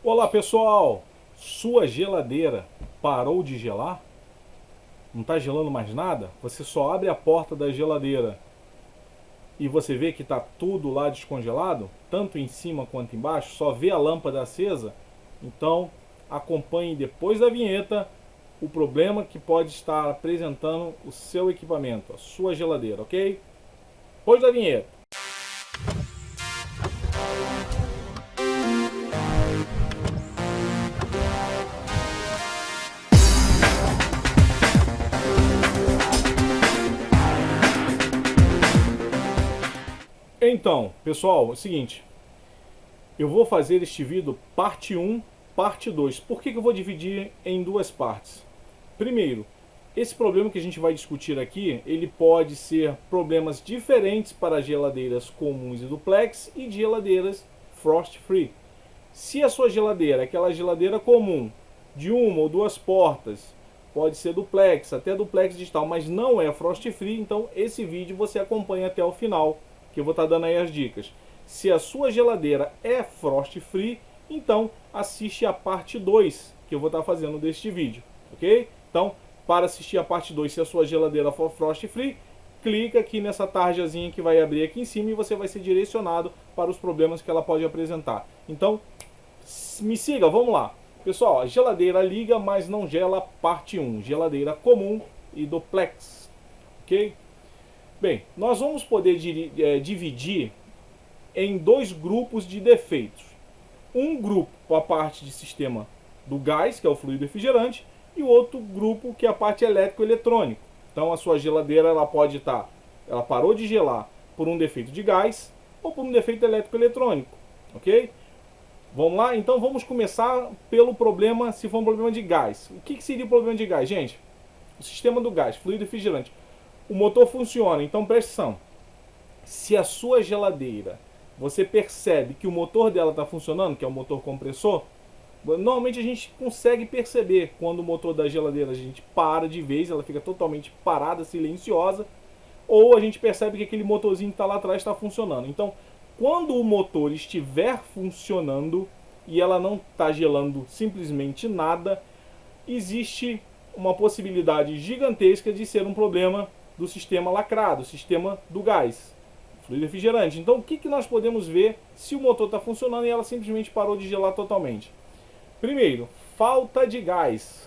Olá pessoal, sua geladeira parou de gelar? Não está gelando mais nada? Você só abre a porta da geladeira e você vê que está tudo lá descongelado, tanto em cima quanto embaixo, só vê a lâmpada acesa? Então acompanhe depois da vinheta o problema que pode estar apresentando o seu equipamento, a sua geladeira, ok? Depois da vinheta. Então, pessoal, é o seguinte, eu vou fazer este vídeo parte 1, parte 2. Por que eu vou dividir em duas partes? Primeiro, esse problema que a gente vai discutir aqui, ele pode ser problemas diferentes para geladeiras comuns e duplex e de geladeiras frost free. Se a sua geladeira é aquela geladeira comum, de uma ou duas portas, pode ser duplex, até duplex digital, mas não é frost free, então esse vídeo você acompanha até o final, que eu vou estar dando aí as dicas. Se a sua geladeira é frost free, então assiste a parte 2 que eu vou estar fazendo deste vídeo, ok? Então, para assistir a parte 2, se a sua geladeira for frost free, clica aqui nessa tarjazinha que vai abrir aqui em cima e você vai ser direcionado para os problemas que ela pode apresentar. Então, me siga, vamos lá. Pessoal, a geladeira liga, mas não gela, parte 1. Geladeira comum e duplex, ok? Bem, nós vamos poder dividir em dois grupos de defeitos. Um grupo com a parte de sistema do gás, que é o fluido refrigerante, e o outro grupo que é a parte elétrico-eletrônico. Então a sua geladeira ela pode estar, ela parou de gelar por um defeito de gás ou por um defeito elétrico-eletrônico, ok? Vamos lá? Então vamos começar pelo problema, se for um problema de gás. O que seria o problema de gás, gente? O sistema do gás, fluido refrigerante. O motor funciona, então preste atenção. Se a sua geladeira, você percebe que o motor dela está funcionando, que é o motor compressor, normalmente a gente consegue perceber quando o motor da geladeira a gente para de vez, ela fica totalmente parada, silenciosa, ou a gente percebe que aquele motorzinho que está lá atrás está funcionando. Então, quando o motor estiver funcionando e ela não está gelando simplesmente nada, existe uma possibilidade gigantesca de ser um problema do sistema lacrado, sistema do gás, fluido refrigerante. Então, o que nós podemos ver se o motor está funcionando e ela simplesmente parou de gelar totalmente? Primeiro, falta de gás.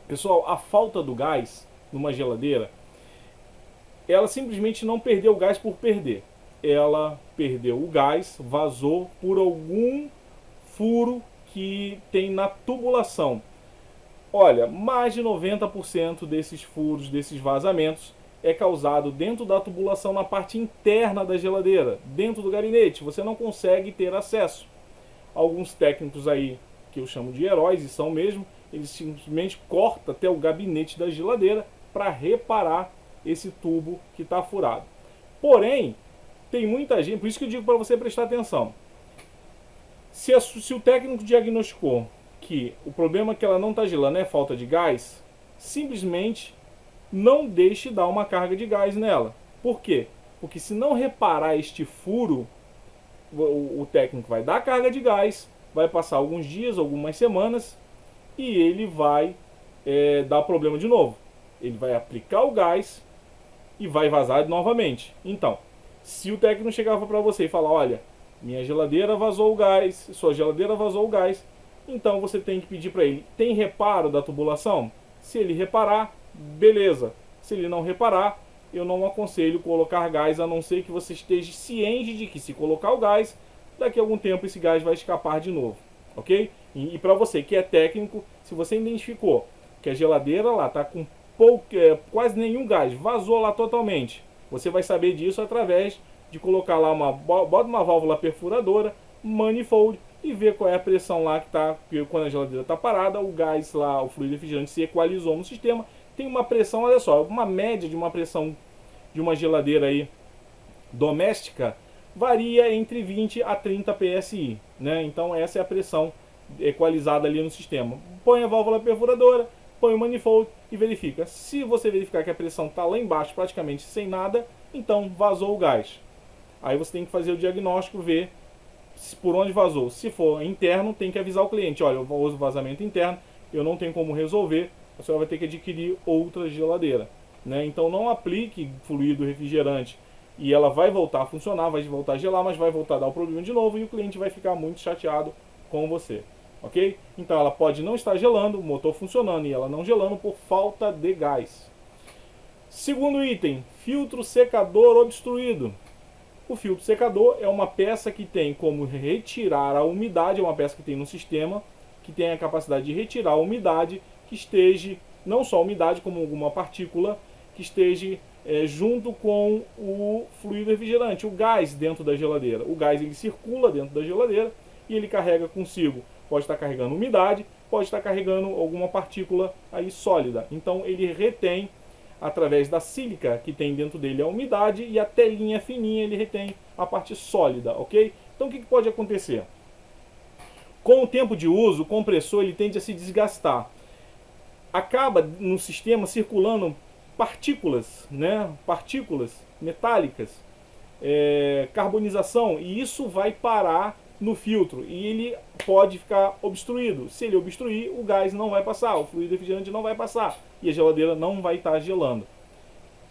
Pessoal, a falta do gás numa geladeira, ela simplesmente não perdeu o gás por perder. Ela perdeu o gás, vazou por algum furo que tem na tubulação. Olha, mais de 90% desses furos, desses vazamentos, é causado dentro da tubulação, na parte interna da geladeira, dentro do gabinete. Você não consegue ter acesso. Alguns técnicos aí, que eu chamo de heróis, e são mesmo, eles simplesmente cortam até o gabinete da geladeira para reparar esse tubo que está furado. Porém, tem muita gente, por isso que eu digo para você prestar atenção. Se o técnico diagnosticou que o problema que ela não está gelando é falta de gás, simplesmente não deixe dar uma carga de gás nela. Por quê? Porque se não reparar este furo, o técnico vai dar carga de gás, vai passar alguns dias, algumas semanas, e ele vai dar problema de novo. Ele vai aplicar o gás e vai vazar novamente. Então, se o técnico chegava para você e falar, olha, minha geladeira vazou o gás, sua geladeira vazou o gás, então você tem que pedir para ele, tem reparo da tubulação? Se ele reparar, beleza. Se ele não reparar, eu não aconselho colocar gás, a não ser que você esteja ciente de que se colocar o gás, daqui a algum tempo esse gás vai escapar de novo, ok? E para você que é técnico, se você identificou que a geladeira lá está com quase nenhum gás, vazou lá totalmente, você vai saber disso através de colocar lá bota uma válvula perfuradora, manifold, e ver qual é a pressão lá que está, quando a geladeira está parada, o gás lá, o fluido refrigerante se equalizou no sistema, tem uma pressão, olha só, uma média de uma pressão de uma geladeira aí doméstica varia entre 20 a 30 psi, né? Então essa é a pressão equalizada ali no sistema. Põe a válvula perfuradora, põe o manifold e verifica. Se você verificar que a pressão está lá embaixo praticamente sem nada, então vazou o gás. Aí você tem que fazer o diagnóstico, ver por onde vazou. Se for interno, tem que avisar o cliente, olha, eu uso vazamento interno, eu não tenho como resolver, a senhora vai ter que adquirir outra geladeira, né? Então não aplique fluido refrigerante e ela vai voltar a funcionar, vai voltar a gelar, mas vai voltar a dar o problema de novo e o cliente vai ficar muito chateado com você, ok? Então ela pode não estar gelando, o motor funcionando e ela não gelando por falta de gás. Segundo item, filtro secador obstruído. O filtro secador é uma peça que tem como retirar a umidade, é uma peça que tem no sistema, que tem a capacidade de retirar a umidade que esteja, não só a umidade, como alguma partícula que esteja junto com o fluido refrigerante, o gás dentro da geladeira. O gás ele circula dentro da geladeira e ele carrega consigo, pode estar carregando umidade, pode estar carregando alguma partícula aí sólida. Então ele retém, através da sílica que tem dentro dele a umidade e a telinha fininha ele retém a parte sólida, ok? Então o que pode acontecer? Com o tempo de uso, o compressor ele tende a se desgastar. Acaba no sistema circulando partículas, né? Partículas metálicas, carbonização, e isso vai parar no filtro e ele pode ficar obstruído. Se ele obstruir, o gás não vai passar, o fluido refrigerante não vai passar e a geladeira não vai estar gelando.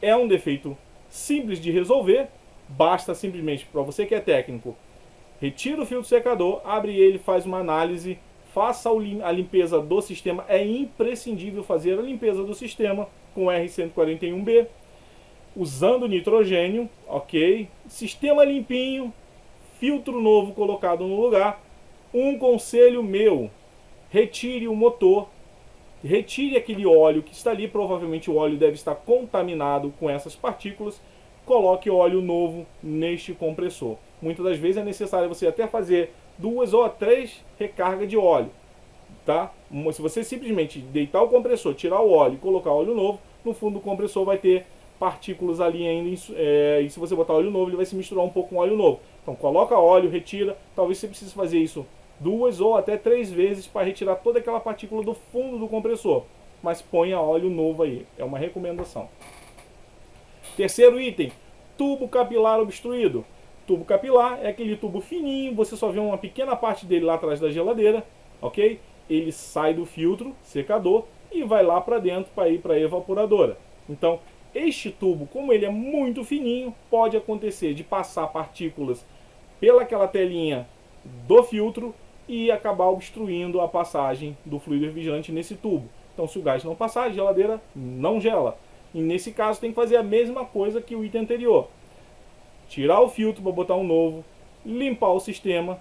É um defeito simples de resolver, basta simplesmente, para você que é técnico, retira o filtro secador, abre ele, faz uma análise, faça a limpeza do sistema. É imprescindível fazer a limpeza do sistema com R141B, usando nitrogênio, ok? Sistema limpinho, filtro novo colocado no lugar. Um conselho meu: retire o motor, retire aquele óleo que está ali, provavelmente o óleo deve estar contaminado com essas partículas, coloque óleo novo neste compressor. Muitas das vezes é necessário você até fazer 2 ou 3 recargas de óleo, tá? Se você simplesmente deitar o compressor, tirar o óleo e colocar óleo novo, no fundo do compressor vai ter partículas ali ainda, e se você botar óleo novo, ele vai se misturar um pouco com óleo novo. Então coloca óleo, retira, talvez você precise fazer isso 2 ou até 3 vezes para retirar toda aquela partícula do fundo do compressor, mas ponha óleo novo aí, é uma recomendação. Terceiro item, tubo capilar obstruído. Tubo capilar é aquele tubo fininho, você só vê uma pequena parte dele lá atrás da geladeira, ok? Ele sai do filtro secador e vai lá para dentro para ir para a evaporadora. Então, este tubo, como ele é muito fininho, pode acontecer de passar partículas pelaquela telinha do filtro e acabar obstruindo a passagem do fluido refrigerante nesse tubo. Então, se o gás não passar, a geladeira não gela. E nesse caso tem que fazer a mesma coisa que o item anterior. Tirar o filtro para botar um novo, limpar o sistema,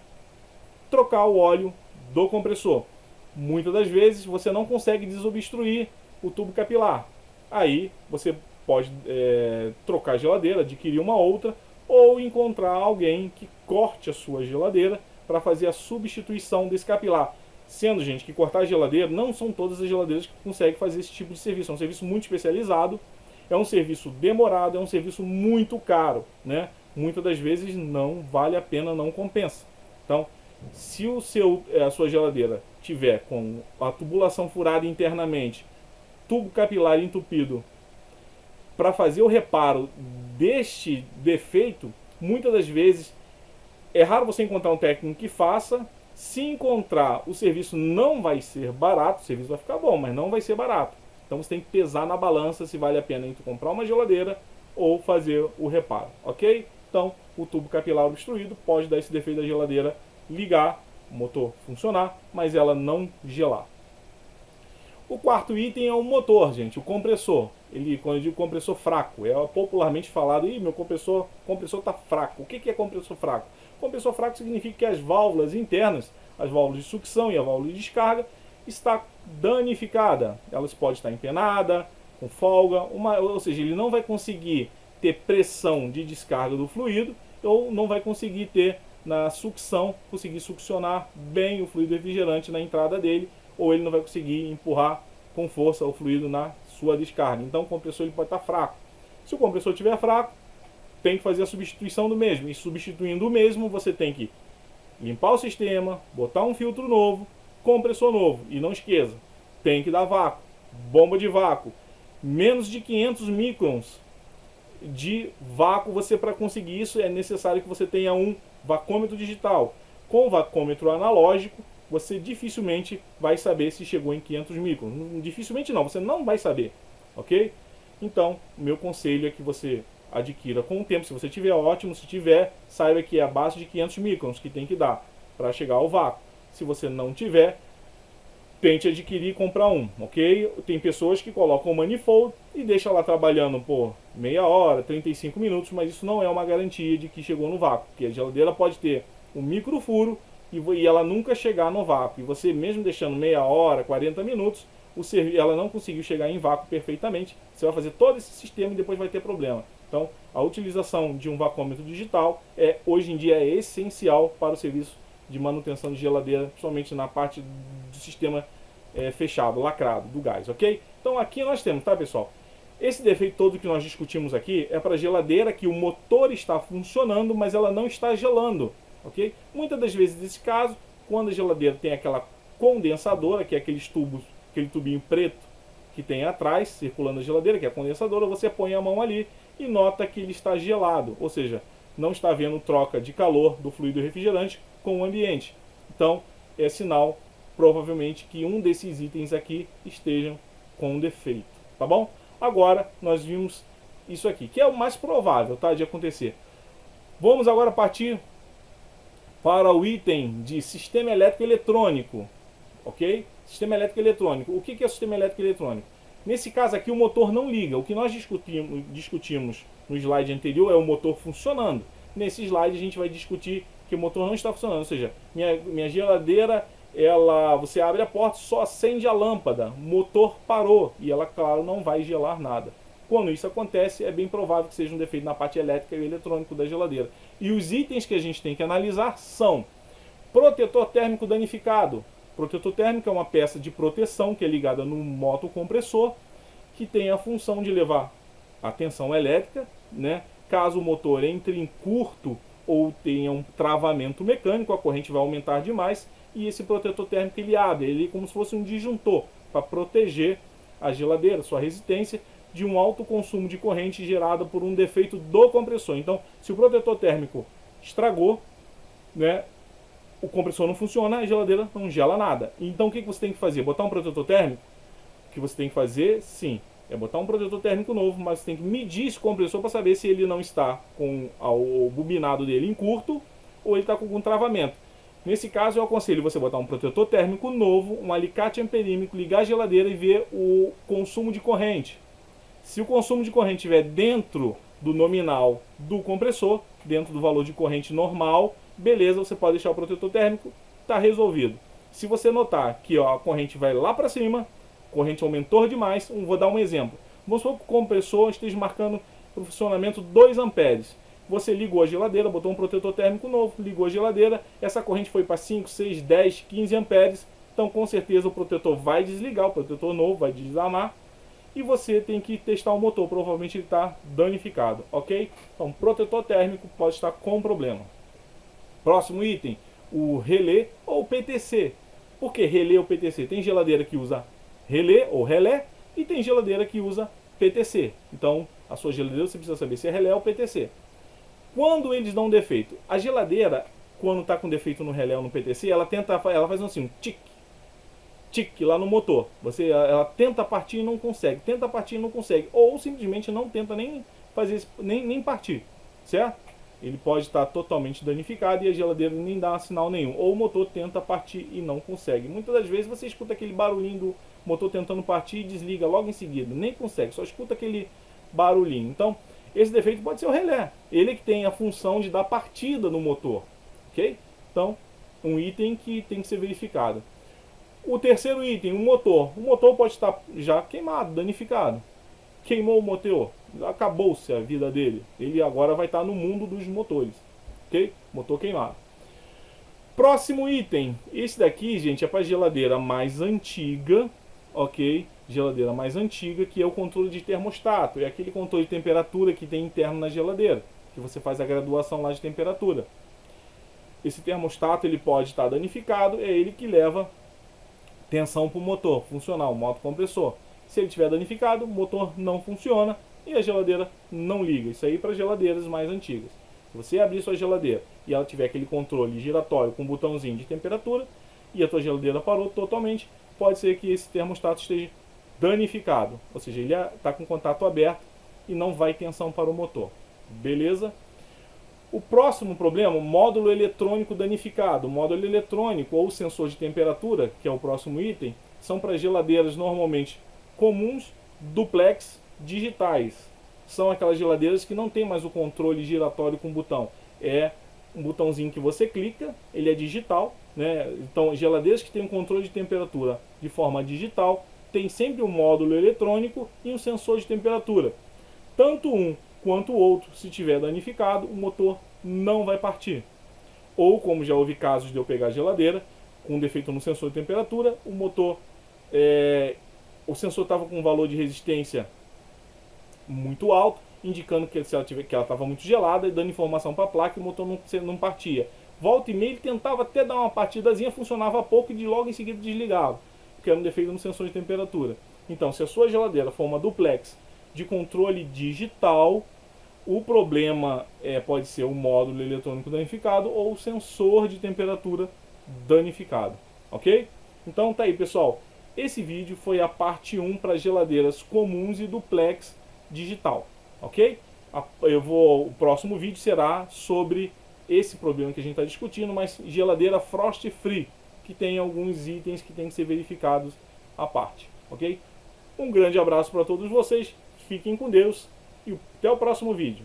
trocar o óleo do compressor. Muitas das vezes você não consegue desobstruir o tubo capilar. Aí você pode trocar a geladeira, adquirir uma outra, ou encontrar alguém que corte a sua geladeira para fazer a substituição desse capilar. Sendo, gente, que cortar a geladeira, não são todas as geladeiras que conseguem fazer esse tipo de serviço. É um serviço muito especializado, é um serviço demorado, é um serviço muito caro, né? Muitas das vezes não vale a pena, não compensa. Então, se a sua geladeira tiver com a tubulação furada internamente, tubo capilar entupido, para fazer o reparo deste defeito, muitas das vezes é raro você encontrar um técnico que faça. Se encontrar, o serviço não vai ser barato, o serviço vai ficar bom, mas não vai ser barato. Então você tem que pesar na balança se vale a pena entre comprar uma geladeira ou fazer o reparo, ok? Então, o tubo capilar obstruído pode dar esse defeito da geladeira ligar, o motor funcionar, mas ela não gelar. O quarto item é o motor, gente, o compressor. Quando eu digo compressor fraco, é popularmente falado, meu compressor está fraco. O que é compressor fraco? Compressor fraco significa que as válvulas internas, as válvulas de sucção e a válvula de descarga, está danificada. Elas podem estar empenadas, com folga, ou seja, ele não vai conseguir ter pressão de descarga do fluido, ou não vai conseguir ter na sucção, conseguir succionar bem o fluido refrigerante na entrada dele, ou ele não vai conseguir empurrar com força o fluido na sua descarga. Então o compressor ele pode estar fraco. Se o compressor estiver fraco, tem que fazer a substituição do mesmo. E substituindo o mesmo, você tem que limpar o sistema, botar um filtro novo, compressor novo. E não esqueça, tem que dar vácuo, bomba de vácuo. Menos de 500 microns de vácuo, para conseguir isso é necessário que você tenha um vacômetro digital. Com o vacômetro analógico, você dificilmente vai saber se chegou em 500 microns. Dificilmente não, você não vai saber, ok? Então, meu conselho é que você adquira com o tempo. Se você tiver, ótimo. Se tiver, saiba que é abaixo de 500 microns que tem que dar para chegar ao vácuo. Se você não tiver, tente adquirir e comprar um, ok? Tem pessoas que colocam o manifold e deixam lá trabalhando por meia hora, 35 minutos, mas isso não é uma garantia de que chegou no vácuo, porque a geladeira pode ter um microfuro e ela nunca chegar no vácuo. E você mesmo deixando meia hora, 40 minutos, ela não conseguiu chegar em vácuo perfeitamente. Você vai fazer todo esse sistema e depois vai ter problema. Então, a utilização de um vacômetro digital hoje em dia é essencial para o serviço de manutenção de geladeira, principalmente na parte do sistema fechado, lacrado, do gás, ok? Então aqui nós temos, tá, pessoal? Esse defeito todo que nós discutimos aqui é para a geladeira que o motor está funcionando, mas ela não está gelando, ok? Muitas das vezes, nesse caso, quando a geladeira tem aquela condensadora, que é aqueles tubos, aquele tubinho preto que tem atrás, circulando a geladeira, que é a condensadora, você põe a mão ali e nota que ele está gelado, ou seja, não está havendo troca de calor do fluido refrigerante com o ambiente. Então, é sinal, provavelmente, que um desses itens aqui estejam com defeito, tá bom? Agora, nós vimos isso aqui, que é o mais provável, tá, de acontecer. Vamos agora partir para o item de sistema elétrico eletrônico, ok? Sistema elétrico eletrônico. O que é o sistema elétrico eletrônico? Nesse caso aqui, o motor não liga. O que nós discutimos no slide anterior é o motor funcionando. Nesse slide, a gente vai discutir que o motor não está funcionando. Ou seja, minha geladeira, você abre a porta, só acende a lâmpada, o motor parou e ela, claro, não vai gelar nada. Quando isso acontece, é bem provável que seja um defeito na parte elétrica e eletrônico da geladeira. E os itens que a gente tem que analisar são protetor térmico danificado. Protetor térmico é uma peça de proteção que é ligada no motocompressor, que tem a função de levar a tensão elétrica, né? Caso o motor entre em curto ou tenha um travamento mecânico, a corrente vai aumentar demais e esse protetor térmico ele abre, ele é como se fosse um disjuntor para proteger a geladeira, sua resistência, de um alto consumo de corrente gerado por um defeito do compressor. Então, se o protetor térmico estragou, né, o compressor não funciona, a geladeira não gela nada. Então, o que você tem que fazer? Botar um protetor térmico? O que você tem que fazer, sim, é botar um protetor térmico novo, mas você tem que medir esse compressor para saber se ele não está com o bobinado dele em curto ou ele está com algum travamento. Nesse caso, eu aconselho você botar um protetor térmico novo, um alicate amperímetro, ligar a geladeira e ver o consumo de corrente. Se o consumo de corrente estiver dentro do nominal do compressor, dentro do valor de corrente normal, beleza, você pode deixar o protetor térmico, está resolvido. Se você notar que a corrente vai lá para cima, corrente aumentou demais, vou dar um exemplo. Vamos supor que o compressor esteja marcando para o funcionamento 2 amperes. Você ligou a geladeira, botou um protetor térmico novo, ligou a geladeira, essa corrente foi para 5, 6, 10, 15 amperes, então com certeza o protetor vai desligar, o protetor novo vai desarmar, e você tem que testar o motor, provavelmente ele está danificado, ok? Então, protetor térmico pode estar com problema. Próximo item, o relé ou PTC. Por que relé ou PTC? Tem geladeira que usa relé ou relé e tem geladeira que usa PTC. Então, a sua geladeira você precisa saber se é relé ou PTC. Quando eles dão defeito, a geladeira, quando está com defeito no relé ou no PTC, ela faz assim, um tic, tic lá no motor. Ela tenta partir e não consegue, tenta partir e não consegue, ou simplesmente não tenta nem fazer nem partir, certo? Ele pode estar totalmente danificado e a geladeira nem dá sinal nenhum, ou o motor tenta partir e não consegue. Muitas das vezes você escuta aquele barulhinho do motor tentando partir e desliga logo em seguida, nem consegue, só escuta aquele barulhinho. Então, esse defeito pode ser o relé, ele que tem a função de dar partida no motor, ok? Então, um item que tem que ser verificado. O terceiro item, o motor pode estar já queimado, danificado. Queimou o motor, acabou-se a vida dele. Ele agora vai estar no mundo dos motores, ok? Motor queimado. Próximo item, esse daqui, gente, é para geladeira mais antiga, ok? Geladeira mais antiga, que é o controle de termostato. É aquele controle de temperatura que tem interno na geladeira, que você faz a graduação lá de temperatura. Esse termostato ele pode estar danificado, é ele que leva tensão para o motor funcionar, o motocompressor. Se ele estiver danificado, o motor não funciona e a geladeira não liga. Isso aí para geladeiras mais antigas. Se você abrir sua geladeira e ela tiver aquele controle giratório com um botãozinho de temperatura e a tua geladeira parou totalmente, pode ser que esse termostato esteja danificado, ou seja, ele está com contato aberto e não vai tensão para o motor. Beleza? O próximo problema, o módulo eletrônico danificado. O módulo eletrônico ou sensor de temperatura, que é o próximo item, são para geladeiras normalmente comuns, duplex, digitais. São aquelas geladeiras que não tem mais o controle giratório com botão. É um botãozinho que você clica, ele é digital, né? Então, geladeiras que têm um controle de temperatura de forma digital, tem sempre um módulo eletrônico e um sensor de temperatura. Tanto um quanto o outro, se tiver danificado, o motor não vai partir. Ou, como já houve casos de eu pegar a geladeira com defeito no sensor de temperatura, o motor, o sensor estava com um valor de resistência muito alto, indicando que ela estava muito gelada e dando informação para a placa e o motor não partia. Volta e meia ele tentava até dar uma partidazinha, funcionava pouco e logo em seguida desligava, porque era um defeito no sensor de temperatura. Então, se a sua geladeira for uma duplex de controle digital, o problema pode ser o módulo eletrônico danificado ou o sensor de temperatura danificado, ok? Então tá aí, pessoal. Esse vídeo foi a parte 1 para geladeiras comuns e duplex digital, ok? O próximo vídeo será sobre esse problema que a gente está discutindo, mas geladeira frost free, que tem alguns itens que tem que ser verificados à parte, ok? Um grande abraço para todos vocês, fiquem com Deus e até o próximo vídeo.